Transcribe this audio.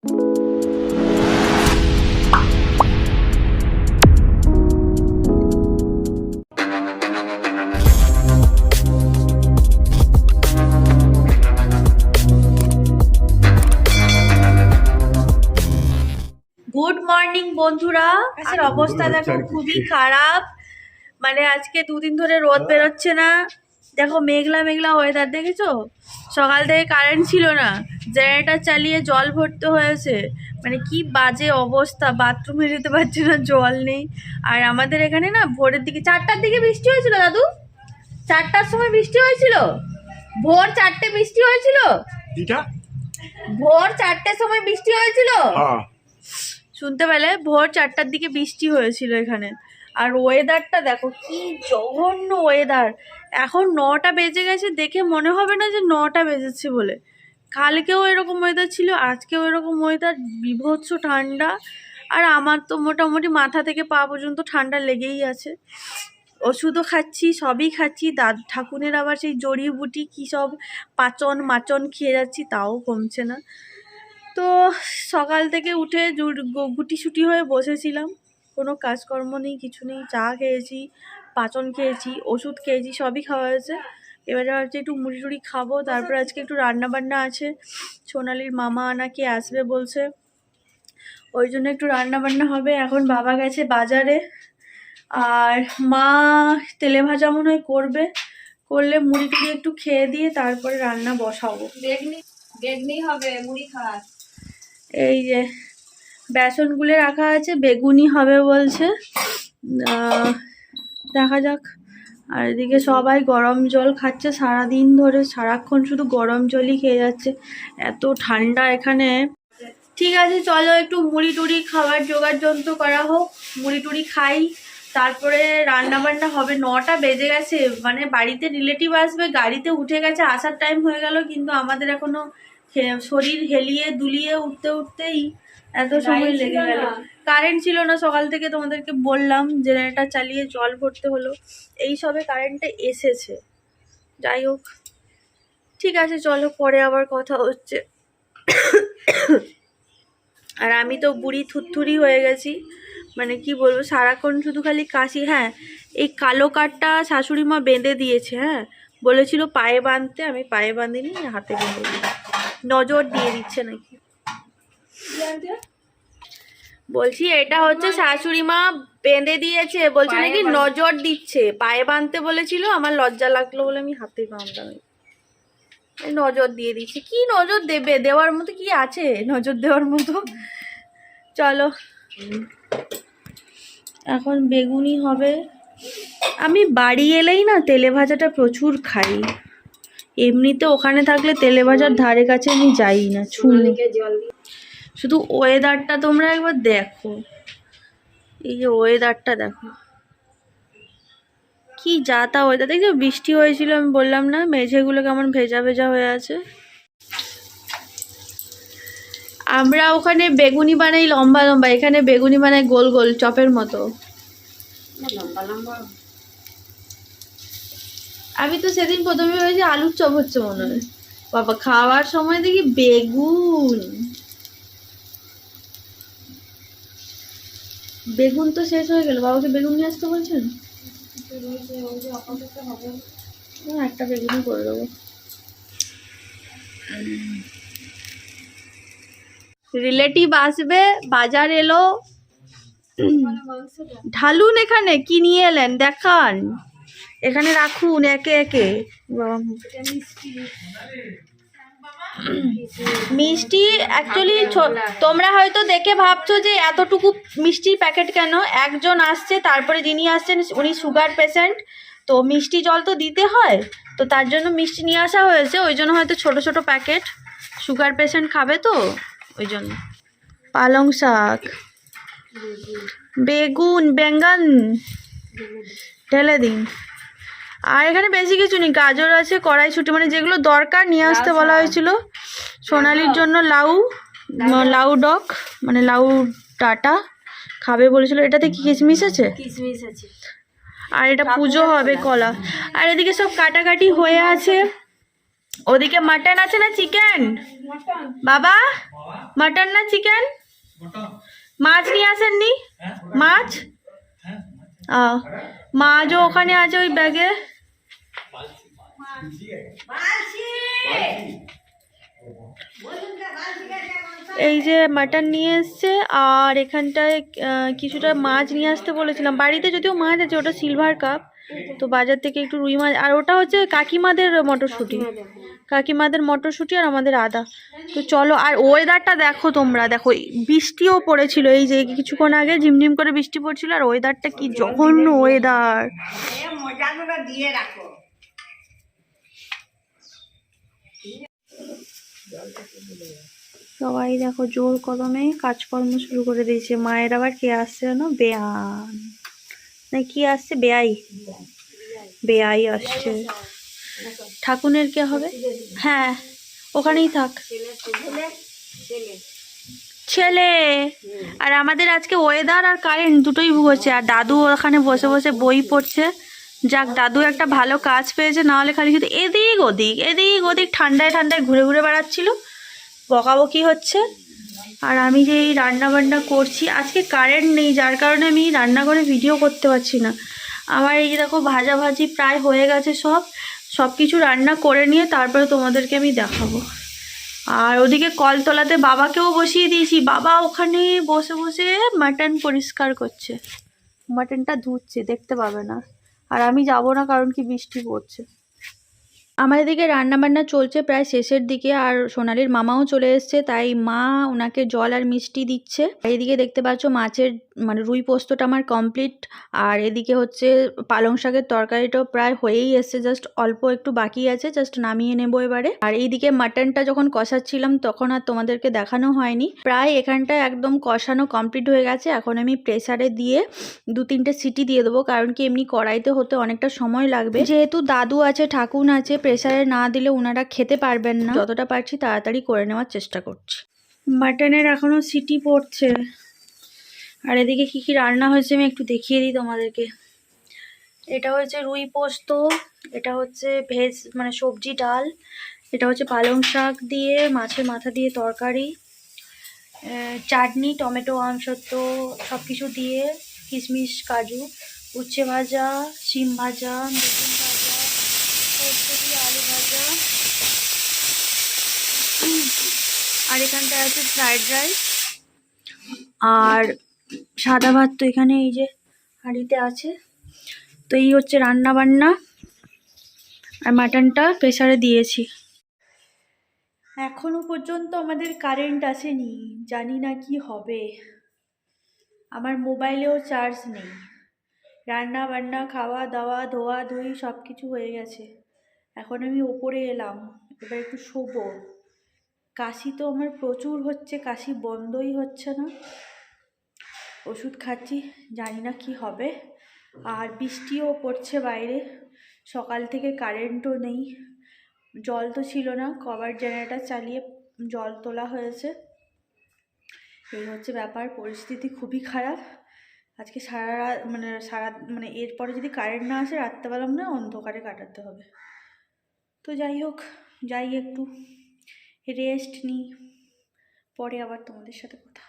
Good morning বন্ধুরা। আজকের অবস্থা দেখো খুবই খারাপ। মানে আজকে দুদিন ধরে রোদ বেরোচ্ছে না। দেখো মেঘলা মেঘলা ওয়েদার, দেখেছো? সকাল থেকে কারেন্ট ছিল না, জেনারেটর চালিয়ে জল ভরতে হয়েছে। মানে কি বাজে অবস্থা, বাথরুমে যেতে পারছি না, জল নেই। আর আমাদের এখানে না ভোরের দিকে 4টার দিকে বৃষ্টি হয়েছিল দাদু। 4টার সময় বৃষ্টি হয়েছিল, ভোর 4টে বৃষ্টি হয়েছিল। ভোর 4টের সময় বৃষ্টি হয়েছিল, শুনতে পেলে? ভোর 4টার দিকে বৃষ্টি হয়েছিল এখানে। আর ওয়েদারটা দেখো কি জঘন্য ওয়েদার। এখন 9টা বেজে গেছে, দেখে মনে হবে না যে 9টা বেজেছে বলে। কালকেও এরকম ওয়েদার ছিল, আজকেও এরকম ওয়েদার, বিভৎস ঠান্ডা। আর আমার তো মোটামুটি মাথা থেকে পা পর্যন্ত ঠান্ডা লেগেই আছে। ওষুধও খাচ্ছি, সবই খাচ্ছি। ঠাকুরের আবার সেই জড়িবুটি কী সব পাচন মাচন খেয়ে যাচ্ছি, তাও কমছে না। তো সকাল থেকে উঠে গুটি হয়ে বসেছিলাম, কোনো কাজকর্ম নেই, কিছু নেই। চা খেয়েছি, পাচন খেয়েছি, ওষুধ খেয়েছি, সবই খাওয়া হয়েছে। এবারে হচ্ছে একটু মুড়ি টুড়ি খাবো, তারপরে আজকে একটু রান্না বান্না আছে। সোনালির মামা নাকি আসবে বলছে, ওই জন্য একটু রান্না বান্না হবে। এখন বাবা গেছে বাজারে, আর মা তেলে ভাজা মনে হয় করবে। করলে মুড়ি টুড়ি একটু খেয়ে দিয়ে তারপরে রান্না বসাবো। বেগনি হবে, মুড়ি খাস। এই যে বেসন গুলে রাখা আছে, বেগুনি হবে বলছে, দেখা যাক। আর এদিকে সবাই গরম জল খাচ্ছে সারাদিন ধরে, সারাক্ষণ শুধু গরম জলই খেয়ে যাচ্ছে, এত ঠান্ডা এখানে। ঠিক আছে চলো একটু মুড়ি টুড়ি খাবার জোগাড় যন্ত্র করা হোক, মুড়ি টুড়ি খাই, তারপরে রান্না বান্না হবে। 9টা বেজে গেছে, মানে বাড়িতে রিলেটিভ আসবে, গাড়িতে উঠে গেছে, আসার টাইম হয়ে গেল, কিন্তু আমাদের এখনো শরীর হেলিয়ে দুলিয়ে উঠতে উঠতেই এত সময় লেগে গেল। কারেন্ট ছিল না সকাল থেকে, তোমাদেরকে বললাম, জেনারেটর চালিয়ে জল ভরতে হলো, এই সবে কারেন্টটা এসেছে। যাই হোক, ঠিক আছে চলো, পরে আবার কথা হচ্ছে। আর আমি তো বুড়ি থুরথুরি হয়ে গেছি, মানে কি বলবো, সারাক্ষণ শুধু খালি কাশি। হ্যাঁ, এই কালো কাঠটা শাশুড়ি মা বেঁধে দিয়েছে, হ্যাঁ বলেছিল পায়ে বাঁধতে, আমি পায়ে বাঁধিনি, হাতে বেঁধে দিই। নজর দিয়ে দিচ্ছে নাকি বলছি, এটা হচ্ছে শাশুড়ি মা বেঁধে দিয়েছে, বলছে নাকি নজর দিচ্ছে। পায়ে বাঁধতে বলেছিল, আমার লজ্জা লাগলো বলে আমি হাতে বাঁধলাম। নজর দিয়ে দিচ্ছে। কি নজর দেবে, দেওয়ার মতো কি আছে নজর দেওয়ার মতো? চলো এখন বেগুনি হবে। আমি বাড়ি এলেই না তেলে ভাজাটা প্রচুর খাই, এমনিতে ওখানে থাকলে তেলে ভাজার ধারে কাছে আমি যাই না, ছুঁড়ে। শুধু ওয়েদারটা তোমরা একবার দেখো, এই যে ওয়েদারটা দেখো, কি যা তা ওয়েদার। দেখছো বৃষ্টি হয়েছিল, আমি বললাম না, মেঝেগুলো কেমন ভেজা ভেজা হয়ে আছে। আমরা ওখানে বেগুনি বানাই লম্বা লম্বা, এখানে বেগুনি বানাই গোল গোল চপের মতো। আমি তো সেদিন প্রথমে ভেবেছি আলুর চপ হচ্ছে মনে হয়, বাবা খাওয়ার সময় দেখি বেগুন। বেগুন তো শেষ হয়ে গেল, বাবাকে বেগুন নিয়ে আসতে বলছেন। একটা বেগুনই করে দেবো। রিলেটিভ আসবে, বাজার এলো, ঢালুন এখানে কি নিয়ে এলেন দেখান, এখানে রাখুন একে একে। মিষ্টি অ্যাকচুয়ালি তোমরা হয়তো দেখে ভাবছো যে এতটুকু মিষ্টির প্যাকেট কেন। একজন আসছে, তারপরে যিনি আসছেন উনি সুগার পেশেন্ট, তো মিষ্টি জল তো দিতে হয়, তো তার জন্য মিষ্টি নিয়ে আসা হয়েছে, ওই জন্য হয়তো ছোট ছোট প্যাকেট। সুগার পেশেন্ট খাবে তো ওই জন্য। পালং শাক, বেগুন, বেঙ্গন ঢেলে দিন। আর এখানে বেশি কিছু নেই, গাজর আছে, কড়াইশুঁটি, মানে যেগুলো দরকার নিয়ে আসতে বলা হয়েছিল। সোনালির জন্য লাউ ডক, মানে লাউ ডাটা খাবে বলেছিল। এটাতে কি কিশমিশ আছে? কিশমিশ আছে। আর এটা পুজো হবে, কলা। আর এদিকে সব কাটাকাটি হয়ে আছে, ওদিকে মাটন আছে না চিকেন? বাবা মাটন না চিকেন? মাছ নিয়ে আসেননি? মাছ মাছও ওখানে আছে ওই ব্যাগে। এই যে মাটন নিয়ে এসছে, আর এখানটায় কিছুটা মাছ নিয়ে আসতে বলেছিলাম। বাড়িতে যদিও মাছ আছে, ওটা সিলভার কাপ, তো বাজার থেকে একটু রুই মাছ। আর ওটা হচ্ছে কাকিমাদের মটরশুঁটি, কাকিমাদের মটরশুঁটি আর আমাদের আদা। তো চলো। আর ওয়েদারটা দেখো তোমরা, দেখো বৃষ্টিও পড়েছিল এই যে কিছুক্ষণ আগে, ঝিমঝিম করে বৃষ্টি পড়ছিল। আর ওয়েদারটা কি জঘন্য ওয়েদার। সবাই দেখো জোর কদমে কাজকর্ম শুরু করে দিয়েছে। মায়ের আবার কে আসছে জানো? বেয়ান না কি আসছে? বেয়াই আসছে। ঠাকুরের কে হবে? হ্যাঁ ওখানেই থাক, ছেলে। আর আমাদের আজকে ওয়েদার আর কারেন্ট দুটোই ভুগছে। আর দাদু ওখানে বসে বসে বই পড়ছে। যাক, দাদু একটা ভালো কাজ পেয়েছে, না হলে খালি শুধু এদিক ওদিক ঠান্ডায় ঠান্ডায় ঘুরে ঘুরে বেড়াচ্ছিল, বকাবকি হচ্ছে। আর আমি যে এই রান্না বান্না করছি, আজকে কারেন্ট নেই, যার কারণে আমি রান্নাঘরে ভিডিও করতে পারছি না। আমার এই যে দেখো ভাজাভাজি প্রায় হয়ে গেছে, সব কিছু রান্না করে নিয়ে তারপরে তোমাদেরকে আমি দেখাবো। আর ওদিকে কলতলাতে বাবাকেও বসিয়ে দিয়েছি, বাবা ওখানে বসে বসে মাটন পরিষ্কার করছে, মাটনটা ধুচ্ছে, দেখতে পাবে না। আর আমি যাব না, কারণ কি বৃষ্টি পড়ছে। আমার এদিকে রান্না বান্না চলছে প্রায় শেষের দিকে। আর সোনালির মামাও চলে এসছে, তাই মা ওনাকে জল আর মিষ্টি দিচ্ছে। এইদিকে দেখতে পাচ্ছ মাছের মানে রুই পোস্তটা আমার কমপ্লিট। আর এদিকে হচ্ছে পালং শাকের তরকারিটাও প্রায় হয়েই এসছে, জাস্ট অল্প একটু বাকি আছে, জাস্ট নামিয়ে নেবো এবারে। আর এইদিকে মাটনটা যখন কষাচ্ছিলাম তখন আর তোমাদেরকে দেখানো হয়নি, প্রায় এখানটায় একদম কষানো কমপ্লিট হয়ে গেছে। এখন আমি প্রেসারে দিয়ে 2-3টে সিটি দিয়ে দেবো, কারণ কি এমনি কড়াইতে হতে অনেকটা সময় লাগবে। যেহেতু দাদু আছে, ঠাকুন আছে, প্রেসারে না দিলে ওনারা খেতে পারবেন না। যতটা পারছি তাড়াতাড়ি করে নেওয়ার চেষ্টা করছি। মাটনের এখনো সিটি পড়ছে। আর এদিকে কি কি রান্না হয়েছে আমি একটু দেখিয়ে দিই তোমাদেরকে। এটা হচ্ছে রুই পোস্ত, এটা হচ্ছে ভেজ মানে সবজি ডাল, এটা হচ্ছে পালং শাক দিয়ে মাছের মাথা দিয়ে তরকারি, চাটনি, টমেটো আমসত্ব সব কিছু দিয়ে, কিশমিশ কাজু, উচ্ছে ভাজা, শিম ভাজা, বেগুন ভাজা, পোস্ত দিয়ে আলু ভাজা। আর এখানটায় আছে ফ্রাইড রাইস আর সাদা ভাত। তো এখানে এই যে হাঁড়িতে আছে। তো এই হচ্ছে রান্না বান্না। আর মাটনটা প্রেসারে দিয়েছি। এখনো পর্যন্ত আমাদের কারেন্ট আসেনি, জানি না কি হবে। আমার মোবাইলেও চার্জ নেই। রান্না বান্না, খাওয়া দাওয়া, ধোয়া ধুই সব কিছু হয়ে গেছে। এখন আমি ওপরে এলাম, এবার একটু শোবো। কাশি তো আমার প্রচুর হচ্ছে, কাশি বন্ধই হচ্ছে না। ওষুধ খাচ্ছি, জানি না কি হবে। আর বৃষ্টিও পড়ছে বাইরে, সকাল থেকে কারেন্টও নেই। জল তো ছিল না, কভার জেনারেটর চালিয়ে জল তোলা হয়েছে। এই হচ্ছে ব্যাপার, পরিস্থিতি খুবই খারাপ। আজকে সারা এরপরে যদি কারেন্ট না আসে, রাত্রেবেলা মনে হয় অন্ধকারে কাটাতে হবে। তো যাই হোক, যাই একটু রেস্ট নিই, পরে আবার তোমাদের সাথে কথা।